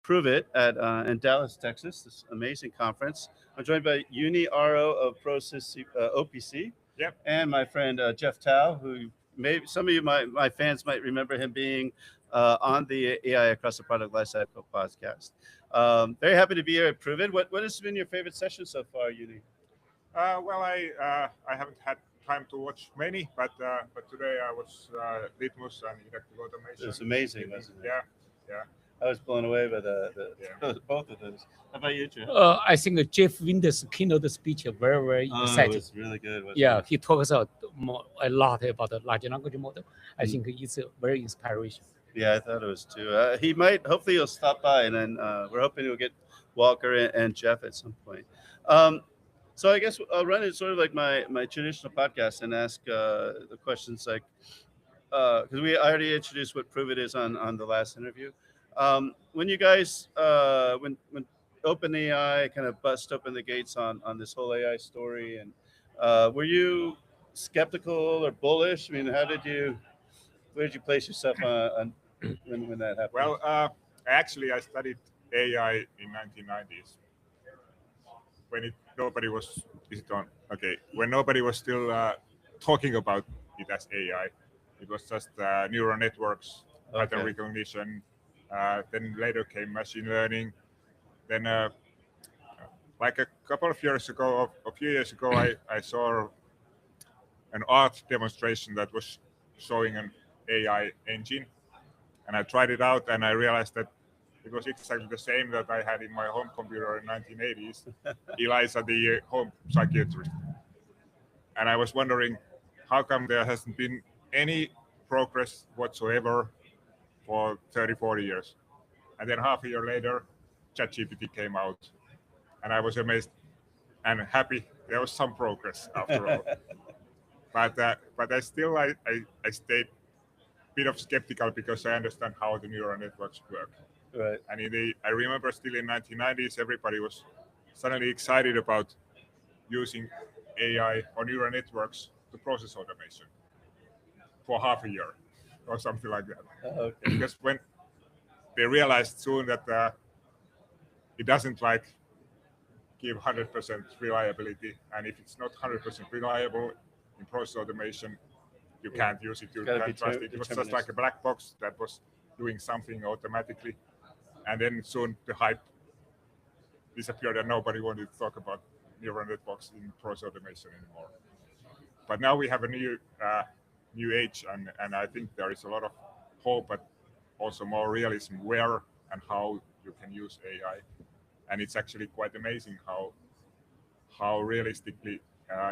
Prove It in Dallas, Texas. This amazing conference. I'm joined by Uni Aro of Process OPC, Yep. and my friend Jeff Tao, who maybe some of you, my fans, might remember him being on the AI Across the Product Lifecycle podcast. Very happy to be here at Prove It. What has been your favorite session so far, Uni? I haven't had time to watch many, but today I was Litmus and inductive It was automation. amazing, wasn't it? Yeah, yeah, I was blown away by yeah. both of those. How about you, Jeff? I think Jeff Winder's keynote speech are very Oh, it exciting. was really good. Wasn't Yeah, it? he talks a lot about the large language model. I Mm. think it's very inspiration. Yeah, I thought it was too. He might. Hopefully, he'll stop by, and then we're hoping we'll get Walker and Jeff at some point. Um, so I guess I'll run it sort of like my traditional podcast and ask the questions like because I already introduced what Prove It is on the last interview. When you guys when OpenAI kind of bust open the gates on this whole AI story, and were you skeptical or bullish? I mean, where did you place yourself on when that happened? Well, actually, I studied AI in 1990s when nobody was. Is it on? Okay, when nobody was still talking about it as AI. It was just neural networks, pattern Okay. recognition. Then later came machine learning. Then, like a couple of years ago, a few years ago, I saw an art demonstration that was showing an AI engine, and I tried it out, and I realized that it was exactly the same that I had in my home computer in 1980s, Eliza, the home psychiatrist. And I was wondering, how come there hasn't been any progress whatsoever for 30, 40 years? And then half a year later, ChatGPT came out, and I was amazed and happy there was some progress after all. But I stayed a bit of skeptical because I understand how the neural networks work. Right. And I remember still in 1990s, everybody was suddenly excited about using AI or neural networks to process automation for half a year or something like that. Okay. Because when they realized soon that it doesn't like give 100% reliability, and if it's not 100% reliable in process automation, you can't use it. You Gotta be can't trust it. It was just like a deterministic. black box that was doing something automatically, and then soon the hype disappeared and nobody wanted to talk about neural networks in process automation anymore. But now we have a new age, and I think there is a lot of hope, but also more realism where and how you can use AI. And it's actually quite amazing how realistically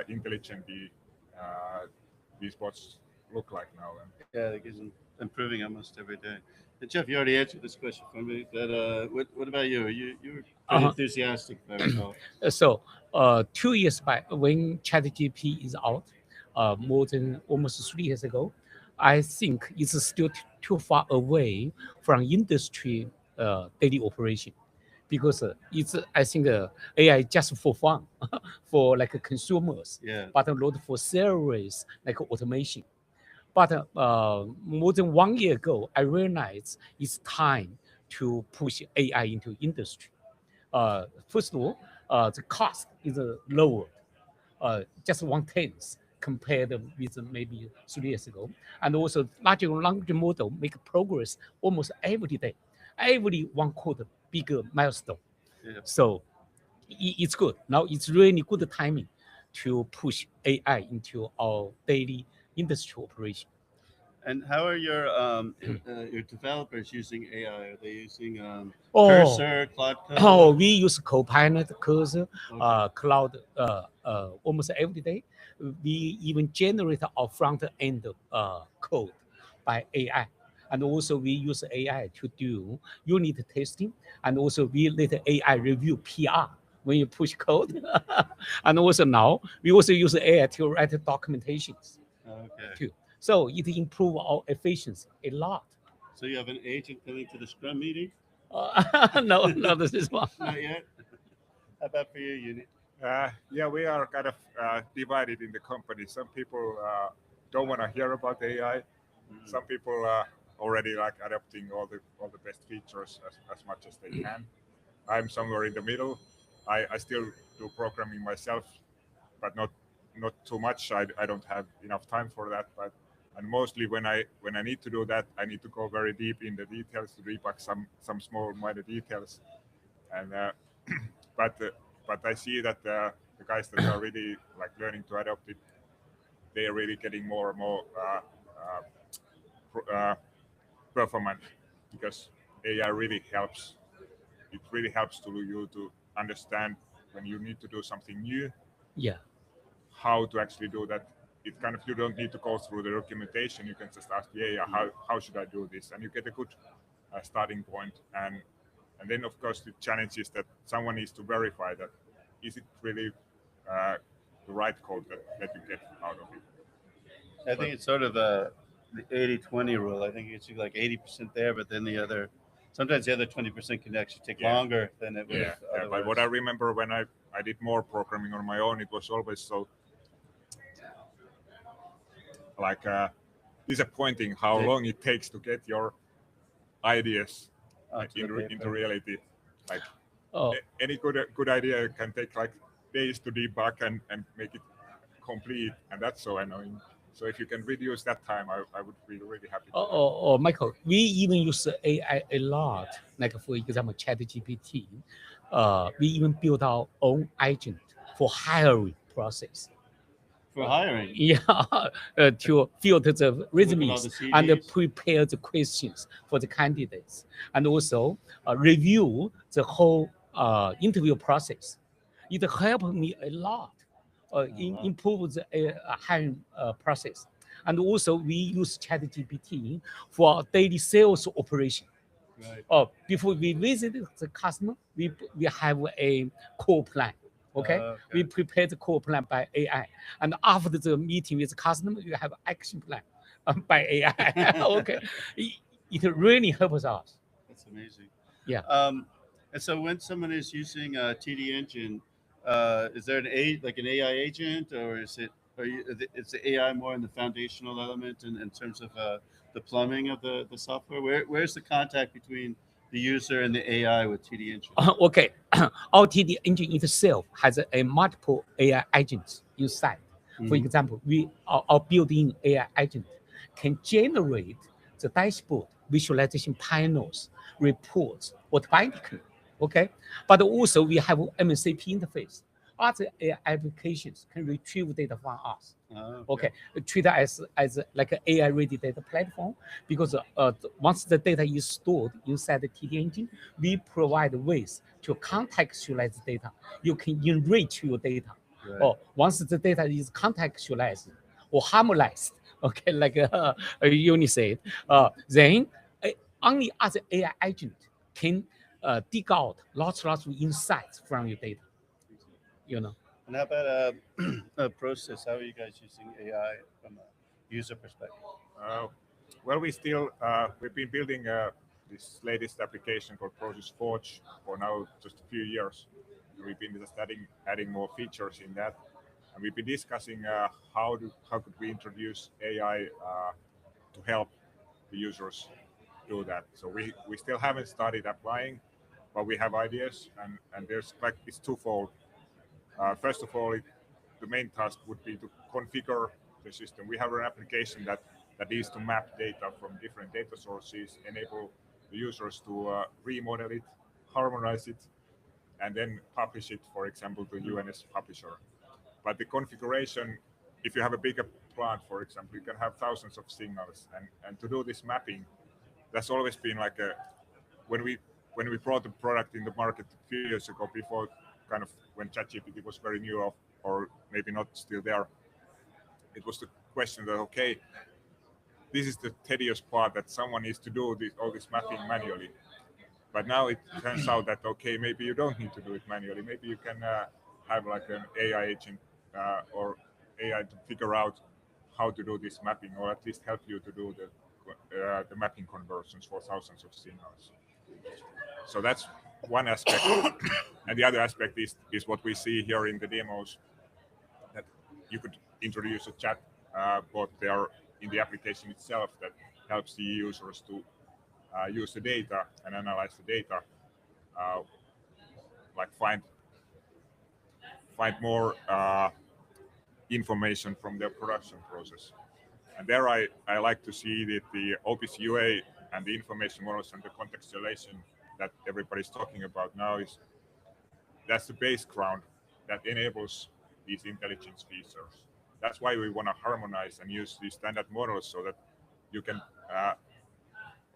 intelligent these bots look like now. And Yeah, it is improving almost every day. And Jeff, you already answered this question for me. But what about you? You were pretty Uh-huh. enthusiastic, if I recall. So 2 years back, when ChatGPT is out, more than almost 3 years ago, I think it's still too far away from industry daily operation because it's I think AI just for fun, for like consumers, Yeah. but not for service like automation. But more than 1 year ago, I realized it's time to push AI into industry. First of all, the cost is lowered, just 1/10 compared with maybe 3 years ago. And also, large language model make progress almost every day. Every 1 quarter, bigger milestone. Yeah. So it's good. Now it's really good timing to push AI into our daily industry operation. And how are your developers using AI? Are they using Oh, Cursor, Claude Code? we use Copilot, Cursor, Okay. Cloud almost every day. We even generate our front end code by AI. And also we use AI to do unit testing. And also we let AI review PR when you push code. And also now we also use AI to write documentations Okay. too. So it improve our efficiency a lot. So you have an agent coming to the Scrum meeting? No, this is one. Not yet. How about for you, Uni? yeah, we are kind of divided in the company. Some people don't want to hear about AI. Mm. Some people already like adopting all the best features as much as they can. I'm somewhere in the middle. I still do programming myself, but not too much. I don't have enough time for that. But and mostly when I need to do that, I need to go very deep in the details to debug some small minor details. And but uh, but I see that the guys that are really like learning to adopt it, they are really getting more and more performant because AI really helps. It really helps to you to understand when you need to do something new, Yeah. how to actually do that. It kind of you don't need to go through the documentation. You can just ask the AI how should I do this, and you get a good starting point. And then of course the challenge is that someone needs to verify that is it really the right code that you get out of it. I think it's sort of the 80-20 rule. I think it's like 80% there, but then sometimes the other 20% can actually take Yeah. longer than it would Yeah, have yeah. But what I remember when I did more programming on my own, it was always so like disappointing how Yeah. long it takes to get your ideas onto the into paper. reality. Like Oh, any good idea can take like days to debug and make it complete, and that's so annoying. So if you can reduce that time, I would be really happy. Michael, we even use AI a lot. Like for example, ChatGPT. We even build our own agent for hiring process. For hiring. Yeah, to filter the Look at all resumes the and CVs. prepare the questions for the candidates, and also review the whole interview process. It helped me a lot in wow. improve the hiring process. And also we use ChatGPT for daily sales operation. Right. Before we visit the customer, we have a call plan. Okay, we Okay. prepare the call plan by AI, and after the meeting with the customer, we have action plan by AI. Okay, it really helps us. That's amazing. Yeah. And so when someone is using TD Engine, is there like an AI agent, or is the AI more in the foundational element in terms of the plumbing of the software? Where's the contact between the user and the AI with TD Engine? Okay, our TD engine itself has a multiple AI agents inside. For Mhm. example, our built-in AI agent can generate the dashboard, visualization panels, reports automatically. Okay, but also we have MCP interface. Other AI applications can retrieve data from us. Okay, treat it as like an AI ready data platform, because once the data is stored inside the TD engine, we provide ways to contextualize data. You can enrich your data. Right. Or once the data is contextualized or harmonized, okay, like Uni said, then only other AI agent can dig out lots of insights from your data. You know. And how about a process? How are you guys using AI from a user perspective? Uh, well, we've been building this latest application called Process Forge for now just a few years. We've been just adding more features in that, and we've been discussing how could we introduce AI to help the users do that. So we still haven't started applying, but we have ideas, and there's like it's twofold. First of all, the main task would be to configure the system. We have an application that needs to map data from different data sources, enable the users to remodel it, harmonize it, and then publish it, for example, to UNS publisher. But the configuration, if you have a bigger plant, for example, you can have thousands of signals, and to do this mapping, that's always been like a when we brought the product in the market a few years ago, before kind of when ChatGPT was very new or maybe not still there, it was the question that okay, this is the tedious part that someone needs to do all this mapping manually. But now it turns out that okay, maybe you don't need to do it manually. Maybe you can have like an AI agent or AI to figure out how to do this mapping, or at least help you to do the mapping conversions for thousands of signals. So that's one aspect, and the other aspect is what we see here in the demos, that you could introduce a chat bot there in the application itself that helps the users to use the data and analyze the data, like find more information from their production process. And there I like to see that the OPC UA and the information models and the contextualization that everybody's talking about now that's the base ground that enables these intelligence features. That's why we want to harmonize and use these standard models so that you can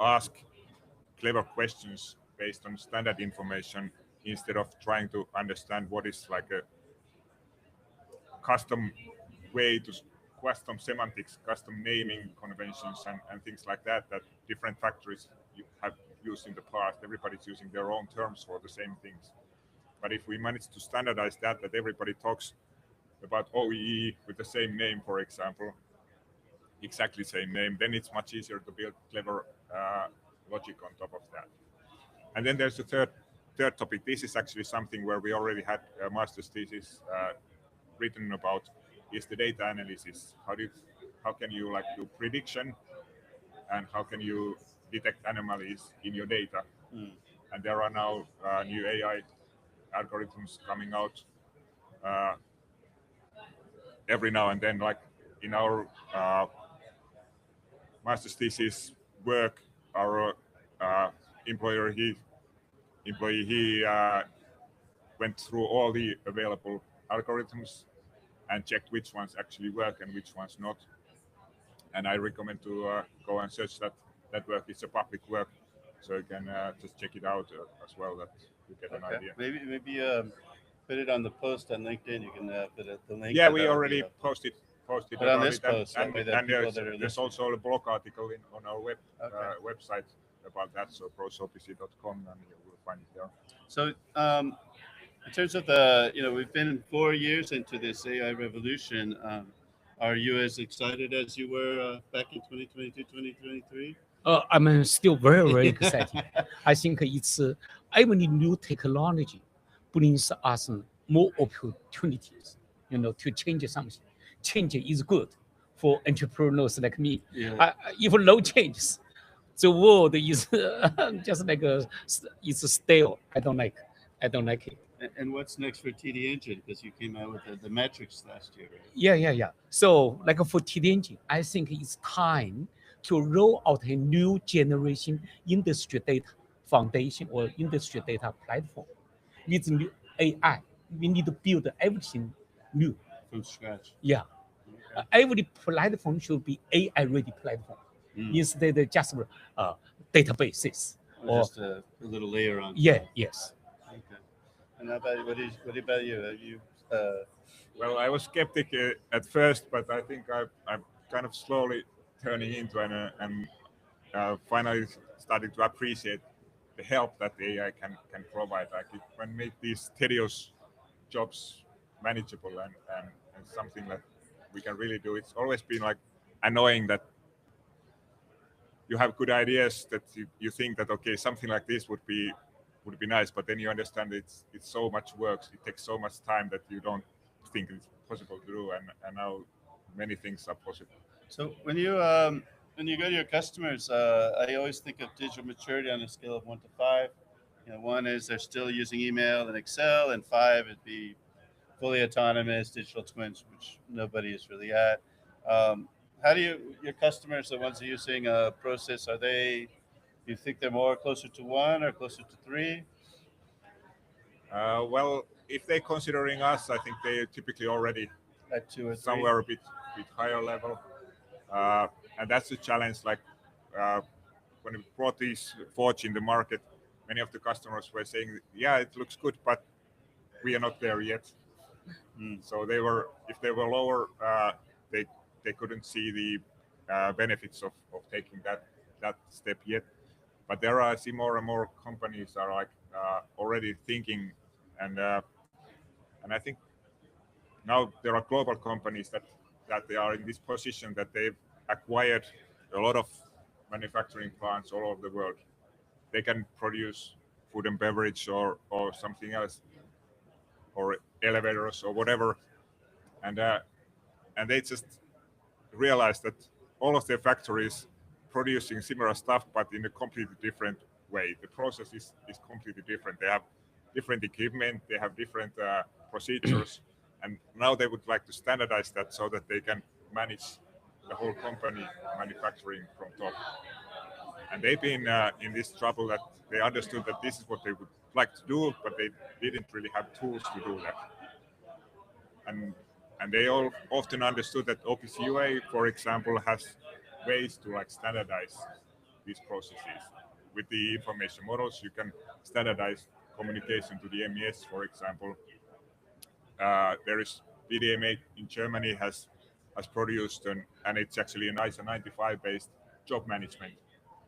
ask clever questions based on standard information instead of trying to understand what is like a custom way to custom semantics, custom naming conventions, and things like that different factories have used in the past. Everybody's using their own terms for the same things. But if we manage to standardize that everybody talks about OEE with the same name, for example, exactly same name, then it's much easier to build clever logic on top of that. And then there's the third topic. This is actually something where we already had a master's thesis written about, is the data analysis. How can you like do prediction, and how can you detect anomalies in your data? And there are now new AI algorithms coming out every now and then. Like in our master's thesis work, our employee went through all the available algorithms and checked which ones actually work and which ones not. And I recommend to go and search that work. It's a public work, so you can just check it out as well, that you get an idea. Maybe put it on the post on LinkedIn. You can put the link. Yeah, we already posted But on this it, post, that way that people that are there's listening. also a blog article on our Okay. website about that, so prosopc.com, and you will find it there. So, in terms of we've been 4 years into this AI revolution. Are you as excited as you were back in 2022, 2023? I'm still very, very excited. I think it's every new technology brings us more opportunities, to change something. Change is good for entrepreneurs like me. Yeah. If no changes, the world is just like it's stale. I don't like it. And what's next for TD Engine? Because you came out with the metrics last year, right? Yeah. So, like for TD Engine, I think it's time to roll out a new generation industry data foundation or industry data platform with new AI. We need to build everything new. From scratch. Yeah. Okay. Every platform should be AI-ready platform instead of just databases. Or just a little layer on. Yeah, top. yes. Okay. And how about what about you? Have you? Well, I was skeptic at first, but I think I'm kind of slowly turning into and finally starting to appreciate the help that the AI can provide. Like it can make these tedious jobs manageable and something that we can really do. It's always been like annoying that you have good ideas that you think that okay, something like this would be nice, but then you understand it's so much work, it takes so much time that you don't think it's possible to do, and now many things are possible. So when you go to your customers, I always think of digital maturity on a scale of 1 to 5. 1 is they're still using email and Excel, and 5 would be fully autonomous digital twins, which nobody is really at. How do your customers, the ones that you're using Process, are they? Do you think they're more closer to 1 or closer to 3? Well, if they're considering us, I think they typically already At 2 or 3? somewhere a bit higher level, and that's the challenge. Like when we brought these Forge in the market, many of the customers were saying, "Yeah, it looks good, but we are not there yet." So if they were lower, they couldn't see the benefits of taking that step yet. But I see more and more companies are like already thinking, and I think now there are global companies that they are in this position that they've acquired a lot of manufacturing plants all over the world. They can produce food and beverage or something else, or elevators or whatever, and they just realize that all of their factories producing similar stuff, but in a completely different way. The process is completely different. They have different equipment, they have different procedures, and now they would like to standardize that so that they can manage the whole company manufacturing from top. And they've been in this trouble that they understood that this is what they would like to do, but they didn't really have tools to do that. And they all often understood that OPC UA, for example, has ways to like standardize these processes. With the information models, you can standardize communication to the MES, for example. There is VDMA in Germany has produced and it's actually an ISO 95 based job management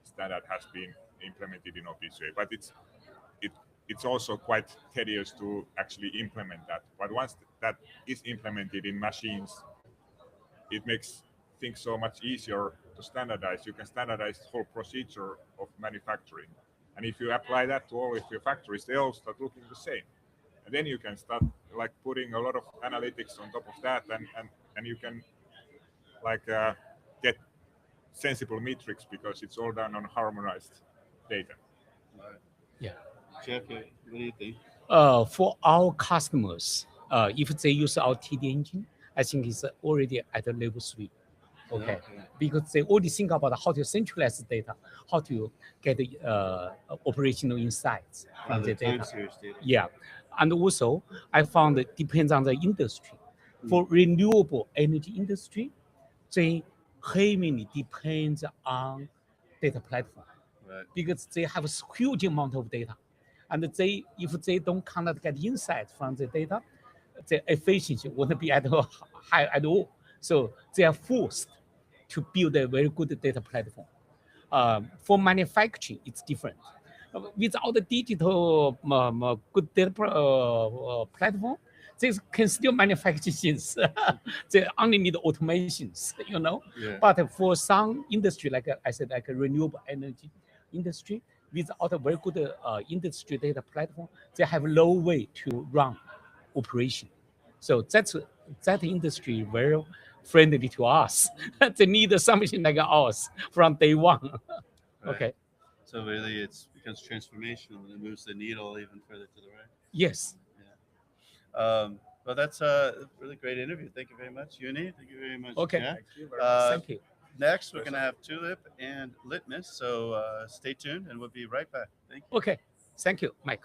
standard has been implemented in OPC UA, but it's also quite tedious to actually implement that. But once that is implemented in machines, it makes things so much easier to standardize. You can standardize the whole procedure of manufacturing. And if you apply that to all of your factories, they all start looking the same. And then you can start like putting a lot of analytics on top of that, and you can like get sensible metrics because it's all done on harmonized data. Yeah. Jeff, what do you think? For our customers, if they use our TD engine, I think it's already at a level 3. Okay. Because they already think about how to centralize the data, how to get operational insights from the Time data. series data. Yeah. And also, I found it depends on the industry. For renewable energy industry, they heavily depends on data platform Right. because they have a huge amount of data. And if they don't cannot get insights from the data, the efficiency won't be at high at all. So they are forced to build a very good data platform. For manufacturing, it's different. Without the digital good data platform, they can still manufacture things. They only need automations, Yeah. But for some industry, like I said, like a renewable energy industry, without a very good industry data platform, they have low way to run operation. So that industry very friendly to us. They need something like ours from day one. Right. Okay. So really, it becomes transformational and it moves the needle even further to the right. Yes. Well, that's a really great interview. Thank you very much, Uni. Thank you very much, Okay. Jeff. Thank you very much. Thank you. Next, we're going to have Tulip and Litmus. So stay tuned and we'll be right back. Thank you. Okay. Thank you, Mike.